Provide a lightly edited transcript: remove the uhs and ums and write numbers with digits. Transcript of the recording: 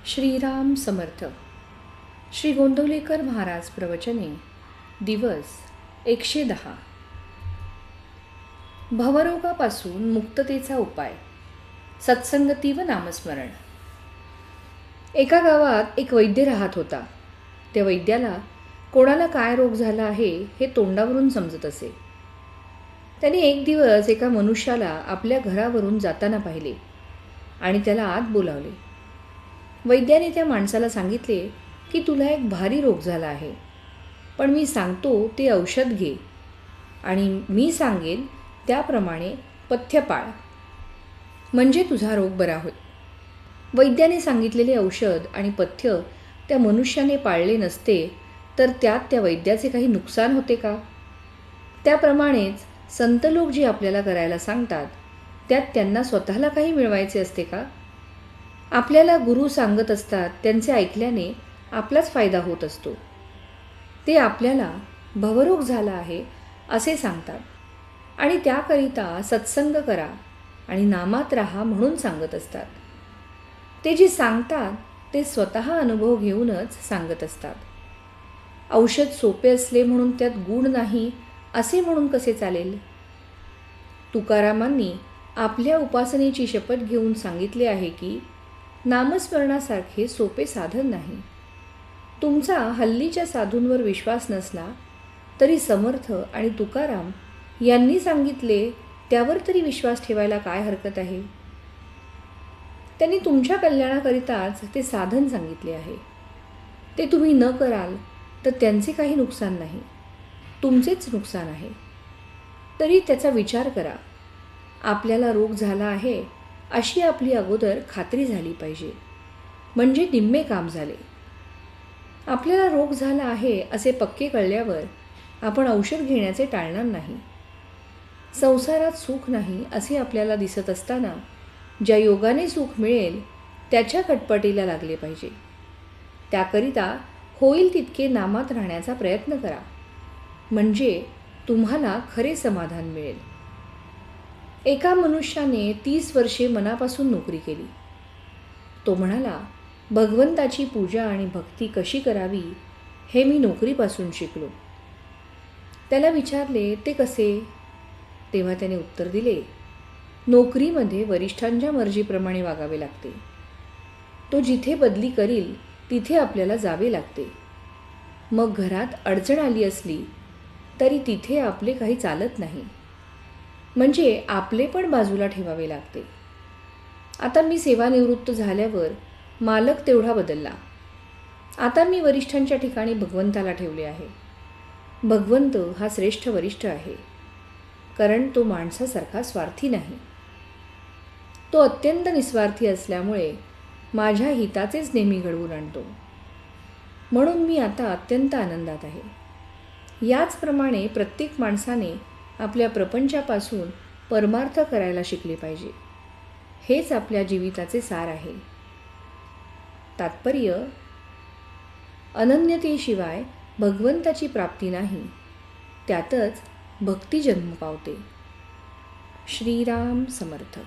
श्रीराम समर्थ. श्री गोंदवलेकर महाराज प्रवचने. दिवस 110. भवरोगापासून मुक्ततेचा उपाय. सत्संगती व नामस्मरण. एका गावात एक वैद्य राहत होता. त्या वैद्याला कोणाला काय रोग झाला आहे हे तोंडावरून समजत असे. त्याने एक दिवस एका मनुष्याला आपल्या घरावरून जाताना पाहिले आणि त्याला आत बोलावले. वैद्याने त्या माणसाला सांगितले की तुला एक भारी रोग झाला आहे, पण मी सांगतो ते औषध घे आणि मी सांगेन त्याप्रमाणे पथ्य पाळ, म्हणजे तुझा रोग बरा होईल. वैद्याने सांगितलेले औषध आणि पथ्य त्या मनुष्याने पाळले नसते तर त्यात त्या वैद्याचे काही नुकसान होते का? त्याप्रमाणेच संत लोक जे आपल्याला करायला सांगतात त्यात त्यांना स्वतःला काही मिळवायचे असते का? आपल्याला गुरु सांगत असतात त्यांचे ऐकल्याने आपलाच फायदा होत असतो. ते आपल्याला भवरोग झाला आहे असे सांगतात आणि त्याकरिता सत्संग करा आणि नामात राहा म्हणून सांगत असतात. ते जे सांगतात ते स्वतः अनुभव घेऊनच सांगत असतात. औषध सोपे असले म्हणून त्यात गुण नाही असे म्हणून कसे चालेल? तुकारामांनी आपल्या उपासनेची शपथ घेऊन सांगितले आहे की नामस्मरणासारखे सोपे साधन नाही. तुमचा हल्लीच्या साधूंवर विश्वास नसला तरी समर्थ आणि तुकाराम यांनी सांगितले त्यावर तरी विश्वास ठेवायला काय हरकत आहे? त्यांनी तुमच्या कल्याणाकरिताच ते साधन सांगितले आहे. ते तुम्ही न कराल तर त्यांचे काही नुकसान नाही, तुमचेच नुकसान आहे. तरी त्याचा विचार करा. आपल्याला रोग झाला आहे अशी आपली अगोदर खात्री झाली पाहिजे, म्हणजे निम्मे काम झाले. आपल्याला रोग झाला आहे असे पक्के कळल्यावर आपण औषध घेण्याचे टाळणार नाही. संसारात सुख नाही असे आपल्याला दिसत असताना ज्या योगाने सुख मिळेल त्याच्या खटपटीला लागले पाहिजे. त्याकरिता होईल तितके नामात राहण्याचा प्रयत्न करा, म्हणजे तुम्हाला खरे समाधान मिळेल. एका मनुष्याने 30 वर्षे मनापासून नोकरी केली. तो म्हणाला, भगवंताची पूजा आणि भक्ती कशी करावी हे मी नोकरीपासून शिकलो. त्याला विचारले ते कसे? तेव्हा त्याने उत्तर दिले, नोकरीमध्ये वरिष्ठांच्या मर्जीप्रमाणे वागावे लागते. तो जिथे बदली करील तिथे आपल्याला जावे लागते. मग घरात अडचण आली असली तरी तिथे आपले काही चालत नाही, म्हणजे आपले पण बाजूला ठेवावे लागते. आता मी सेवानिवृत्त झाल्यावर मालक तेवढा बदलला. आता मी वरिष्ठांच्या ठिकाणी भगवंताला ठेवले आहे. भगवंत हा श्रेष्ठ वरिष्ठ आहे, कारण तो माणसासारखा स्वार्थी नाही. तो अत्यंत निस्वार्थी असल्यामुळे माझ्या हिताचेच नेहमी घडवून आणतो. म्हणून मी आता अत्यंत आनंदात आहे. याचप्रमाणे प्रत्येक माणसाने आपल्या प्रपंचापासून परमार्थ करायला शिकले पाहिजे. हेच आपल्या जीविताचे सार आहे. तात्पर्य, अनन्यतेशिवाय भगवंताची प्राप्ती नाही, त्यातच भक्ती जन्म पावते. श्रीराम समर्थ.